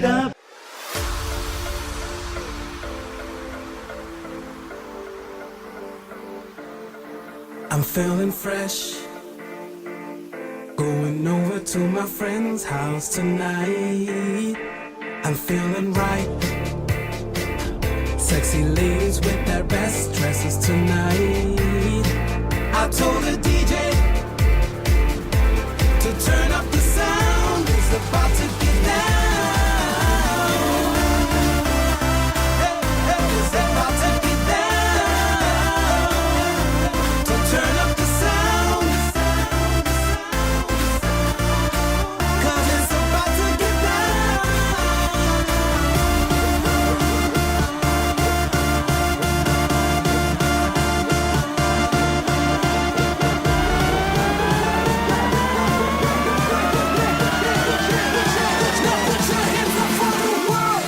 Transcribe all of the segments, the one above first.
feet up. I'm feeling fresh, going over to my friend's house tonight. I'm feeling right, sexy ladies with their best dresses tonight. I told the DJ to turn up the sound, it's about to get down. It's about to get down. So turn up the sound, 'cause it's about to get down. Put your hands up for the world.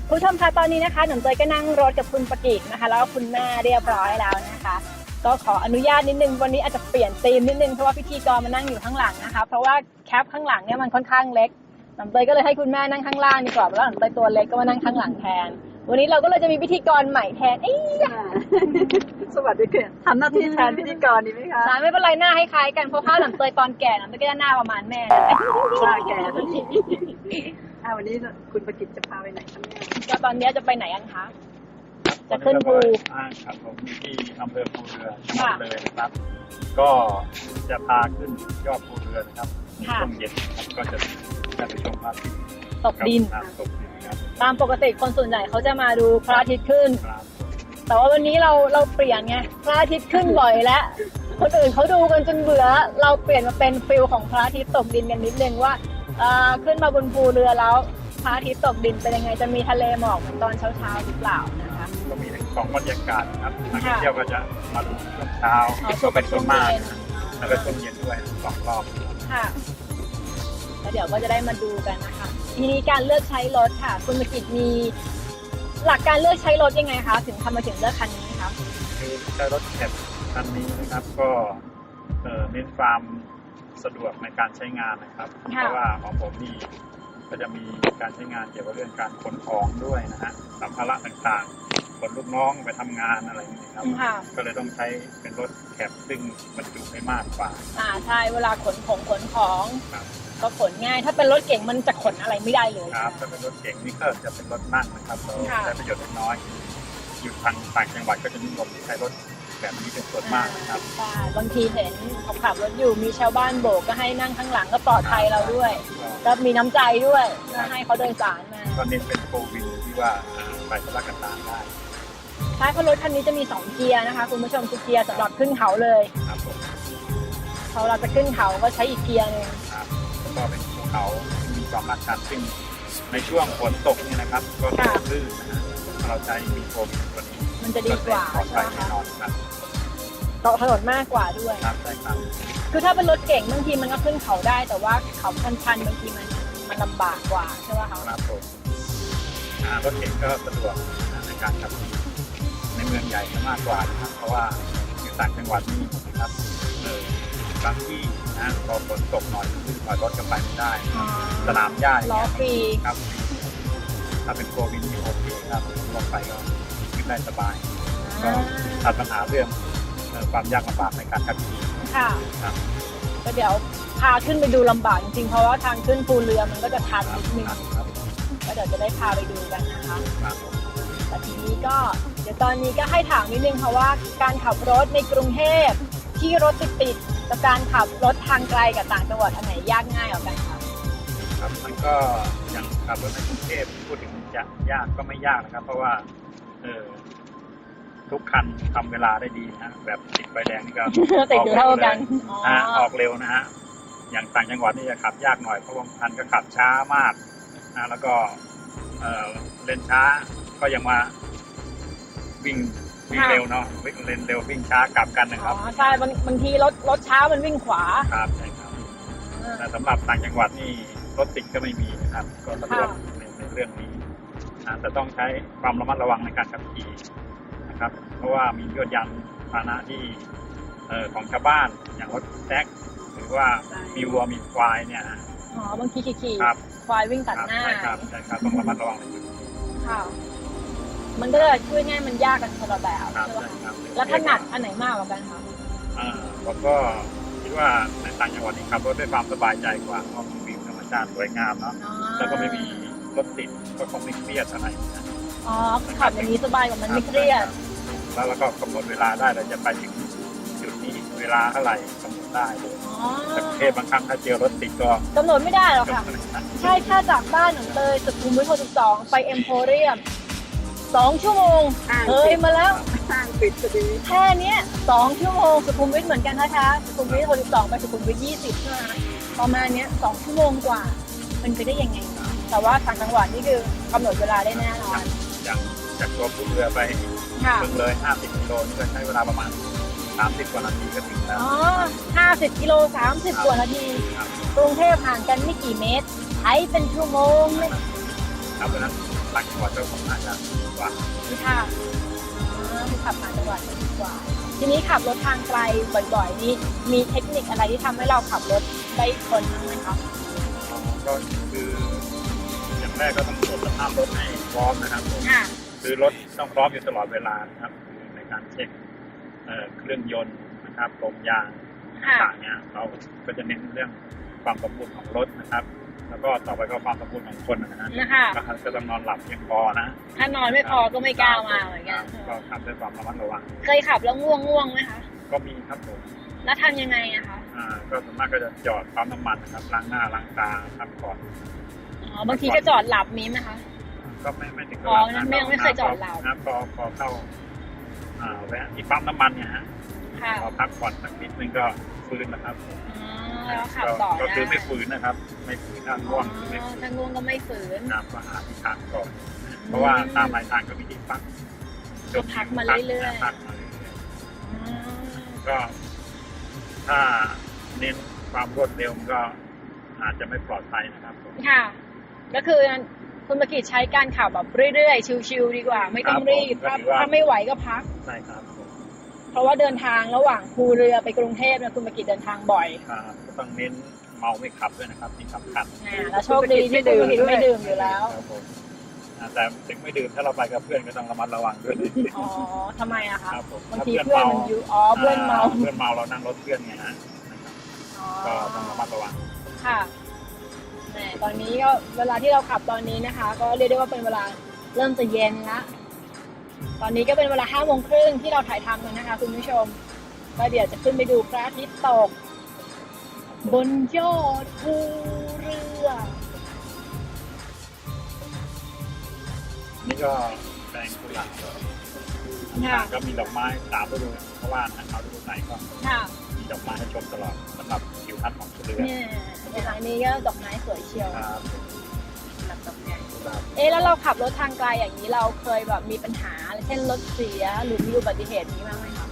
ผู้ชมคะตอนนี้นะคะหนุ่มเตยก็นั่งรถกับคุณปกิจนะคะแล้วก็คุณแม่เรียบร้อยแล้วนะคะก็ขออนุญาตนิดนึงวันนี้อาจจะเปลี่ยนธีมนิดนึงเพราะว่าพิธีกรมานั่งอยู่ข้างหลังนะคะเพราะว่าแคปข้างหลังเนี่ยมันค่อนข้างเล็กหนุ่มเตยก็เลยให้คุณแม่นั่งข้างล่างดีกว่าแล้วหนุ่มเตยตัวเล็กก็มานั่งข้างหลังแทนวันนี้เราก็เลยจะมีพิธีกรใหม่แทนสวัสดีค่ะทำหน้าที่แทนพิธีกรดีไหมคะไม่เป็นไรหน้าให้คล้ายกันเพราะภาพหนุ่มเตยตอนแก่หนุ่มเตยก็จะหน้าประมาณแม่ใช่แก่ทันทีวันนี้คุณประกิตจะพาไปไหนคะเนี่ยก็ตอนนี้จะไปไหนกันคะจะขึ้นภูครับผมที่อำเภอภูเรือจังหวัดเลยนะครับก็จะพาขึ้นยอดภูเรือนะครับช่วงเย็นครับก็จะไปชมพระอาทิตย์ตกดินตามปกติคนส่วนใหญ่เขาจะมาดูพระอาทิตย์ขึ้นแต่ว่าวันนี้เราเปลี่ยนไงพระอาทิตย์ขึ้นบ่อยแล้วคนอื่นเขาดูกันจนเบื่อเราเปลี่ยนมาเป็นฟิลของพระอาทิตย์ตกดินกันนิดนึงว่าขึ้นมาบนภูเรือแล้วพระอาทิตย์ตกดินเป็นยังไงจะมีทะเลหมอกเหมือนตอนเช้าหรือเปล่านะคะก็มีทั้งสองบรรยากาศครับนักท่องเที่ยวก็จะมาดูช่วงเช้าก็เป็นช่วงมากแล้วก็ช่วงเย็นด้วยสองรอบค่ะแล้วเดี๋ยวก็จะได้มาดูกันนะคะทีนี้การเลือกใช้รถค่ะคุณมกิจมีหลักการเลือกใช้รถยังไงคะถึงทำมาถึงเลือกคันนี้คะคือใช้รถแคปคันนี้นะครับก็เน้นความสะดวกในการใช้งานนะครับเพราะว่าของผมนี่ก็จะมีการใช้งานเกี่ยวกับเรื่องการขนของด้วยนะฮะสัมภาระต่างๆขนลูกน้องไปทำงานอะไรอย่างนี้ครับก็เลยต้องใช้เป็นรถแคปซึ่งบรรจุได้มากกว่าใช่เวลาขนของก็ขนง่ายถ้าเป็นรถเก๋งมันจะขนอะไรไม่ได้เลยครับถ้าเป็นรถเก๋งนี่ก็จะเป็นรถนั่งนะครับเราใช้ประโยชน์น้อยอยู่ทางต่างจังหวัดก็จะนิยมใช้รถแบบนี้เป็นส่วนมากนะครับใช่บางทีเห็นเขาขับรถอยู่มีชาวบ้านโบกก็ให้นั่งข้างหลังก็ปลอดภัยเราด้วยก็มีน้ำใจด้วยให้เขาโดยสารมาก็เน้นเป็นโฟร์วิลที่ว่าไปธุระกันตามได้ใช่เพราะรถคันนี้จะมี2เกียร์นะคะคุณผู้ชมคือเกียร์สำหรับขึ้นเขาเลยครับผมพอเราจะขึ้นเขาก็ใช้อีกเกียร์นึงครับก็เป็นภูเขามีความลาดชันซึ่งในช่วงฝนตกนี่นะครับก็ลื่นนะเราใช้มีโฟร์วิลตัวนี้มันจะดีกว่าปลอดภัยแน่นอนครับต่อถนนมากกว่าด้วยครับใช่ครับคือถ้าเป็นรถเก่งบางทีมันก็ขึ้นเขาได้แต่ว่าเขาชันบางทีมันลำบากกว่าใช่ไหมคะครับผมรถเก่งก็สะดวกในการขับขี่ในเมืองใหญ่มากกว่านะครับเพราะว่าอยู่ต่างจังหวัดนี่นะครับบางที่นะพอฝนตกหน่อยขึ้นมารถก็ไปไม่ได้สนามหญ้าล้อฟรีครับถ้าเป็นโควิดมีโอเคครับลงไปก็ขึ้นได้สบายก็ตัดปัญหาเรื่องความยากลำบากในการขับขี่ค่ะก็เดี๋ยวพาขึ้นไปดูลำบากจริงๆเพราะว่าทางขึ้นภูเรือมันก็จะชันนิดนึงก็เดี๋ยวจะได้พาไปดูกันนะคะแต่ทีนี้ก็เดี๋ยวตอนนี้ก็ให้ถามนิดนึงเพราะว่าการขับรถในกรุงเทพที่รถติดกับการขับรถทางไกลกับต่างจังหวัดอันไหนยากง่ายกว่ากันคะครับมันก็อย่างขับรถในกรุงเทพพูดถึงจะยากก็ไม่ยากนะครับเพราะว่าทุกคันทำเวลาได้ดีนะแบบติดไฟแดงนี่ก็ติดเท่ากันออกเร็วนะฮะอย่างต่างจังหวัดนี่จะขับยากหน่อยเพราะบางคันก็ขับช้ามากนะแล้วก็เลนช้าก็ยังมาวิ่งเร็วเนาะวิ่งเลนเร็ววิ่งช้ากลับกันนะครับใช่บางทีรถช้ามันวิ่งขวาครับใช่ครับแต่สำหรับต่างจังหวัดนี่รถติดก็ไม่มีนะครับก็สะดวกในเรื่องนี้แต่ต้องใช้ความระมัดระวังในการขับขี่ นะครับ เพราะว่ามียวดยานพาหนะที่ของชาวบ้านอย่างรถแท็กหรือว่ามีวัวมีควายเนี่ย อ๋อบางทีขี่ ครับ ควายวิ่งตัดหน้า ใช่ครับต้องระมัดระวังในจุดนี้ ค่ะ มันก็จะช่วยง่ายมันยากกันคนละแบบ ครับ ใช่ไหม ใช่ครับ แล้วถนัดอันไหนมากกว่ากันคะ แล้วก็คิดว่าในต่างจังหวัดนี่ขับรถด้วยความสบายใจกว่าเพราะมีวิวธรรมชาติสวยงามเนาะแล้วก็ไม่มีรถติดก็คงไม่เครียดอะไรนะ อ๋อขับอย่างนี้สบายกว่ามันไม่เครียด แล้วเราก็กำหนดเวลาได้เราจะไปถึงจุดนี้เวลาเท่าไหร่กำหนดได้เลย อ๋อ แต่กรุงเทพบางครั้งถ้าเจอรถติดก็ กำหนดไม่ได้หรอกค่ะ กำหนดไม่ได้ ใช่ถ้าจากบ้านหนูเลยสุขุมวิท62ไปเอ็มโพเรียม2 ชั่วโมงเคยมาแล้ว สร้างปิดพอดี แค่เนี้ย2 ชั่วโมงสุขุมวิทเหมือนกันนะคะสุขุมวิท62ไปสุขุมวิท20ใช่ไหมคะประมาณเนี้ย2 ชั่วโมงกว่ามันไปได้ยังไง แต่ว่าทางจังหวัดนี่คือกำหนดเวลาได้แน่นอน อย่างจากตัวภูเรือไป ค่ะ เพิ่งเลย50กิโลนี่ก็ใช้เวลาประมาณ30 กว่านาทีก็ถึงแล้ว อ๋อ50 กิโล30 กว่านาที ครับ กรุงเทพห่างกันไม่กี่เมตรใช้เป็นชั่วโมงเลย ครับเพราะฉะนั้นต่างจังหวัดก็คงน่าจะกว่า ค่ะคือขับผ่านจังหวัดจะดีกว่า ทีนี้ขับรถทางไกลบ่อยๆนี่มีเทคนิคอะไรที่ทำให้เราขับรถได้ทนบ้างไหมคะ ก็คืออย่างแรกก็ต้องตรวจสภาพรถให้พร้อมนะครับผม ค่ะ คือรถต้องพร้อมอยู่ตลอดเวลานะครับในการเช็คเครื่องยนต์นะครับลมยาง ค่ะ ต่างๆเนี่ยเราก็จะเน้นเรื่องความสมบูรณ์ของรถนะครับ แล้วก็ต่อไปก็ความสมบูรณ์ของคนนะฮะ นะคะ ก็ต้องนอนหลับเพียงพอนะ ถ้านอนไม่พอก็ไม่กล้ามาเหมือนกัน ก็ขับด้วยความระมัดระวัง เคยขับแล้วง่วงไหมคะ ก็มีครับผม แล้วทำยังไงอะคะ ก็ส่วนมากก็จะจอดปั๊มน้ำมันนะครับล้างหน้าล้างตาครับก่อน อ๋อบางทีก็จอดหลับมีไหมคะ ก็ไม่ถึงกับ อ๋อ หลับ นั่นไม่เคยจอดหลับ นะพอเข้าแวะที่ปั๊มน้ำมันเนี่ยฮะ ค่ะ พอพักผ่อนสักนิดนึงก็ฟื้นนะครับ อ๋อแล้วขับต่อ ก็ ได้ คือไม่ฟื้นนะครับ ไม่ฟื้นถ้าง่วงคือไม่ฟื้น ถ้าง่วงก็ไม่ฝืน น้ำก็หาที่พักก่อน เพราะว่าตามรายทางก็มีที่พัก ก็พักมาเรื่อยๆ พักมาเรื่อยๆก็ถ้าเน้นความรวดเร็วมันก็อาจจะไม่ปลอดภัยนะครับผม ค่ะ ก็คือคุณประกิตใช้การขับแบบเรื่อยๆ ชิวๆดีกว่า ไม่ต้องรีบ ถ้าไม่ไหวก็พัก ใช่ครับผม เพราะว่าเดินทางระหว่างภูเรือไปกรุงเทพเนี่ยคุณประกิตเดินทางบ่อย ก็ต้องเน้นเมาไม่ขับด้วยนะครับที่สำคัญ แล้วโชคดีที่คุณประกิตไม่ดื่มอยู่แล้ว ครับผมแต่ถึงไม่ดื่มถ้าเราไปกับเพื่อนก็ต้องระมัดระวังด้วย อ๋อทำไมอะคะ ครับผม บางทีเพื่อนมันอยู่เพื่อนเมา เพื่อนเมาเรานั่งรถเพื่อนไงฮะ อ๋อ ก็ต้องระมัดระวัง ค่ะแหมตอนนี้ก็เวลาที่เราขับตอนนี้นะคะ ก็เรียกได้ว่าเป็นเวลาเริ่มจะเย็นละตอนนี้ก็เป็นเวลา5:30ที่เราถ่ายทำกันนะคะคุณผู้ชมก็เดี๋ยวจะขึ้นไปดูพระอาทิตย์ตก บนยอดภูเรือ นี่ก็แปลงกุหลาบ ค่ะ ก็มีดอกไม้3ฤดูเพราะว่าเอาฤดูไหนก็ ค่ะ มีดอกไม้ให้ชมตลอดสำหรับทิวทัศน์ของเรือ เนี่ยอันนี้ก็ดอกไม้สวยเชียว ครับ ดอกใหญ่ กุหลาบ แล้วเราขับรถทางไกลอย่างนี้เราเคยแบบมีปัญหาเช่นรถเสียหรือมีอุบัติเหตุนี้บ้างไหมคะ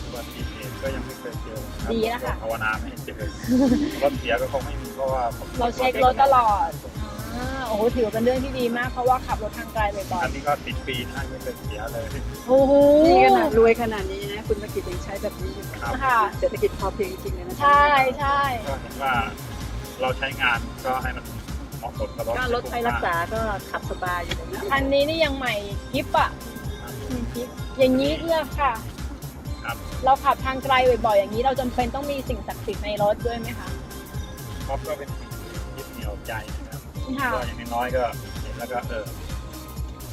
อุบัติเหตุก็ยังไม่เคยเจอครับ ดีแล้วค่ะ ภาวนาไม่ให้เจอรถเสียก็คงไม่มีเพราะว่าผม เราเช็ครถตลอดโอ้โหถือเป็นเรื่องที่ดีมากเพราะว่าขับรถทางไกลบ่อย อันนี้ก็10 ปีนะไม่เคยเสียเลย ๆโอ้โห นี่ขนาดรวยขนาดนี้นะคุณประกิตยังใช้แบบนี้อยู่ ครับ ค่ะ เศรษฐกิจพอเพียงจริงๆเลยนะ ใช่ใช่ ก็เห็นว่าเราใช้งานก็ให้มันเหมาะสมกับรถ ก็รถไปรักษาก็ขับสบายอยู่เลยนะ คันนี้นี่ยังใหม่กิฟอ่ะกิฟอย่างนี้เนี่ยค่ะ ครับ เราขับทางไกลบ่อยๆอย่างนี้เราจำเป็นต้องมีสิ่งศักดิ์สิทธิ์ในรถด้วยไหมคะ ครอบก็เป็นสิ่งที่ยึดเหนี่ยวใจนะครับ ค่ะ ก็อย่างน้อยๆก็เห็นแล้วก็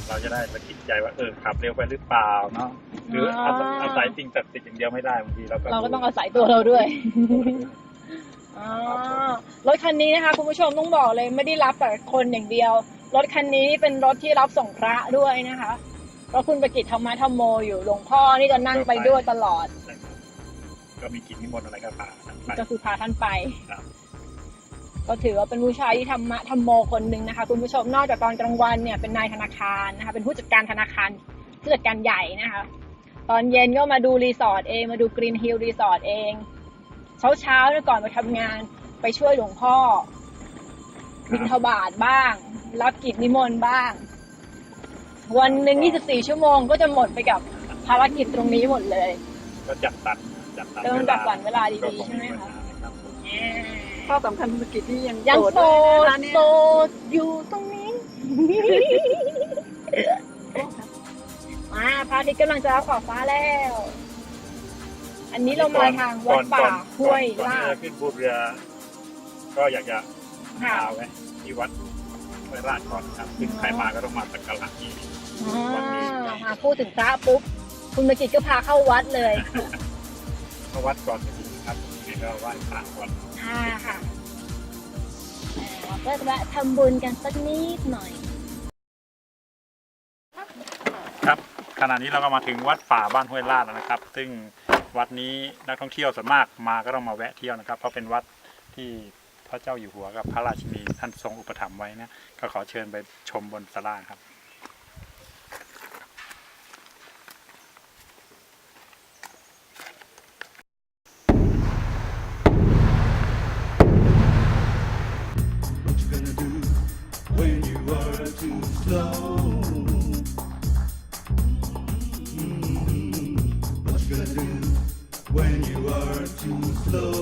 เราจะได้สะกิดใจว่าขับเร็วไปหรือเปล่าเนาะหรืออาศัยสิ่งศักดิ์สิทธิ์อย่างเดียวไม่ได้บางทีเราก็ต้องอาศัยตัวเราด้วยรถคันนี้นะคะคุณผู้ชมต้องบอกเลยไม่ได้รับแต่คนอย่างเดียวรถคันนี้เป็นรถที่รับส่งพระด้วยนะคะเพราะคุณประกิตธรรมะธรรมโมอยู่หลวงพ่อนี่จะนั่งไปด้วยตลอด ใช่ครับก็มีกิจนิมนต์อะไรก็พาท่านไป ก็คือพาท่านไป ครับ ก็ถือว่าเป็นผู้ชายที่ธรรมะธรรมโมคนหนึ่งนะคะคุณผู้ชมนอกจากตอนกลางวันเนี่ยเป็นนายธนาคารนะคะเป็นผู้จัดการธนาคารผู้จัดการใหญ่นะคะตอนเย็นก็มาดูรีสอร์ทเองมาดูกรีนฮิลรีสอร์ทเองเช้าเนี่ยก่อนไปทำงานไปช่วยหลวงพ่อบิณฑบาตบ้างรับกิจนิมนต์บ้าง วันหนึ่ง24 ชั่วโมงก็จะหมดไปกับภารกิจตรงนี้หมดเลย ก็จัดสรร เริ่มจัดสรรเวลาดีๆใช่ไหมคะ ครับ ข้อสำคัญธุรกิจที่ยัง โส ด้วยนะคะเนี่ย ดโสดอยู่ตรงนี้ มาพระอาทิตย์กำลังจะรับขอบฟ้าแล้ว อันนี้เรามาทางวัดป่าห้วย ก่อน ลา ที่ ด จะขึ้นภูเรือ ก็อยากจะ ค่ะ พาไว้ที่วัดห้วยลาดก่อนครับซึ่งใครมาก็ต้องมาสักการะที่ มาพูดถึงพระปุ๊บคุณมกิจก็พาเข้าวัดเลย เข้าวัดก่อนดีครับนี่ก็ไหว้พระก่อน ค่ะเราก็จะแวะทำบุญกันสักนิดหน่อย ครับขณะนี้เราก็มาถึงวัดป่าบ้านห้วยลาดแล้วนะครับ ซึ่งวัดนี้นักท่องเที่ยวส่วนมากมาก็ต้องมาแวะเที่ยวนะครับ เพราะเป็นวัดที่พระเจ้าอยู่หัวกับพระราชินีท่านทรงอุปถัมภ์ไว้นะก็ขอเชิญไปชมบนศาลาครับ when you are too slow. What you gonna do when you are too slow?